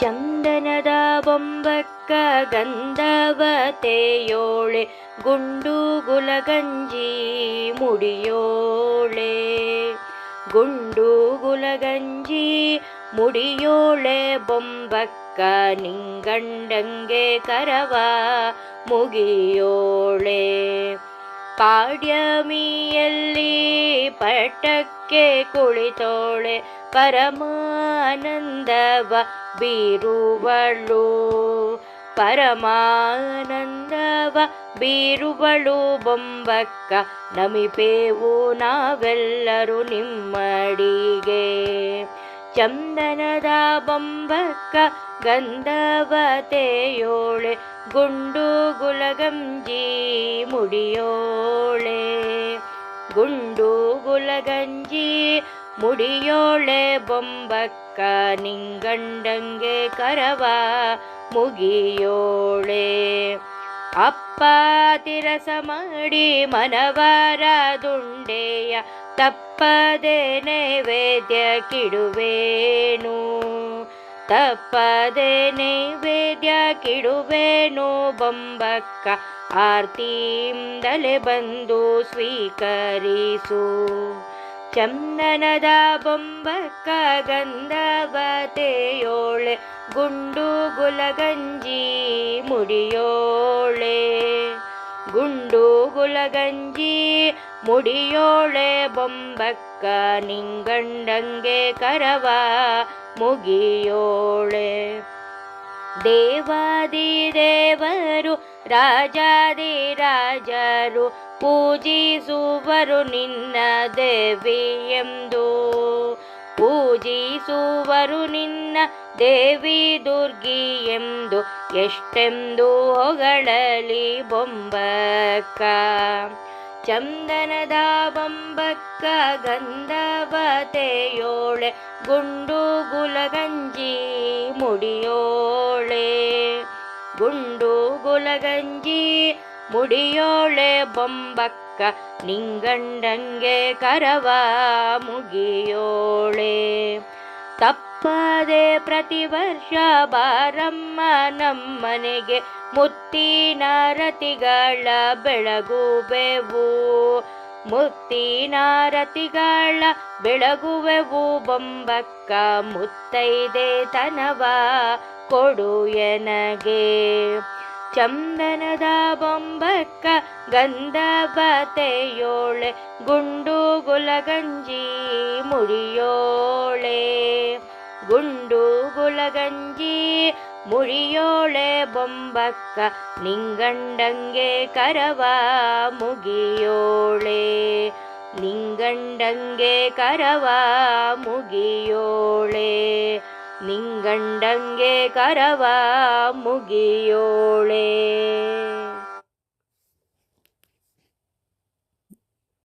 ಚಂದನದ ಬೊಂಬಕ್ಕ ಗಂಧವತೆಯೋಳೆ ಗುಂಡು ಗುಲಗಂಜಿ ಮುಡಿಯೋಳೆ ಗುಂಡು ಗುಲಗಂಜಿ ಮುಡಿಯೋಳೆ ಬೊಂಬಕ್ಕ ನಿಂಗಂಡಂಗೆ ಕರವ ಮುಗಿಯೋಳೆ ಪಾಡ್ಯಮಿಯಲ್ಲಿ ಪಟ್ಟಕ್ಕೆ ಕುಳಿತೋಳೆ ಪರಮಾನಂದವ ಬೀರುವಳು ಪರಮಾನಂದವ ಬೀರುವಳು ಬೊಂಬಕ್ಕ ನಮಿಪೇವು ನಾವೆಲ್ಲರೂ ನಿಮ್ಮಡಿಗೆ ಚಂದನದ ಬೊಂಬಕ್ಕ ಗಂಧವತೆಯೋಳೆ ಗುಂಡು ಗುಲಗಂಜಿ ಮುಡಿಯೋಳೆ ಗುಂಡು ಗುಲಗಂಜಿ ಮುಡಿಯೋಳೆ ಬೊಂಬಕ್ಕ ನಿಂಗಂಡಂಗೆ ಕರವ ಮುಗಿಯೋಳೆ ಅಪ್ಪ ತಿರಸ ಮಾಡಿ ಮನವರ ದುಂಡೆಯ ತಪ್ಪದೆ ನೈವೇದ್ಯ ಕಿಡುವೇನು ತಪ್ಪದೆ ನೈವೇದ್ಯ ಕಿಡುವೇನು ಬೊಂಬಕ್ಕ ಆರ್ತಿಯಿಂದಲೇ ಬಂದು ಸ್ವೀಕರಿಸು ಚಂದನದ ಬೊಂಬಕ್ಕ ಗಂಧವತೆಯೋಳೆ ಗುಂಡು ಗುಲಗಂಜಿ ಮುಡಿಯೋಳೆ ಗುಂಡು ಗುಲಗಂಜಿ ಮುಡಿಯೋಳೆ ಬೊಂಬಕ್ಕ ನಿಂಗಂಡಂಗೆ ಕರವ ಮುಗಿಯೋಳೆ ದೇವಾದಿ ದೇವರು ರಾಜಾದಿ ರಾಜರು ಪೂಜಿಸುವರು ನಿನ್ನ ದೇವಿಯೆಂದು ಪೂಜಿಸುವರು ನಿನ್ನ ದೇವಿ ದುರ್ಗಿ ಎಂದು ಎಷ್ಟೆಂದು ಹೊಗಳಲಿ ಬೊಂಬಕ್ಕ ಚಂದನದ ಬೊಂಬಕ್ಕ ಗಂಧವತೆಯೋಳೆ ಗುಂಡು ಗುಲಗಂಜಿ ಮುಡಿಯೋಳೆ ಗುಂಡು ಗುಲಗಂಜಿ ಮುಡಿಯೋಳೆ ಬೊಂಬಕ್ಕ ನಿಂಗಂಡಂಗೆ ಕರವ ಮುಗಿಯೋಳೆ ತಪ್ಪದೆ ಪ್ರತಿ ವರ್ಷ ಬಾರಮ್ಮ ನಮ್ಮನೆಗೆ ಮುತ್ತಿನ ರತಿಗಳ ಬೆಳಗುವೆವು ಮುತ್ತಿನ ರತಿಗಳ ಬೆಳಗುವೆವು ಬೊಂಬಕ್ಕ ಮುತ್ತೈದೆ ತನವ ಕೊಡು ಎನಗೆ ಚಂದನದ ಬೊಂಬಕ್ಕ ಗಂಧವತೆಯೋಳೆ ಗುಂಡು ಗುಲಗಂಜಿ ಮುಡಿಯೋಳೆ ಗುಂಡು ಗುಲಗಂಜಿ ಮುಡಿಯೋಳೆ ಬೊಂಬಕ್ಕ ನಿಂಗಂಡಂಗೆ ಕರವ ಮುಗಿಯೋಳೆ ನಿಂಗಂಡಂಗೆ ಕರವ ಮುಗಿಯೋಳೆ ನಿಂಗಂಡಂಗೆ ಕರವ ಮುಗಿಯೋಳೆ.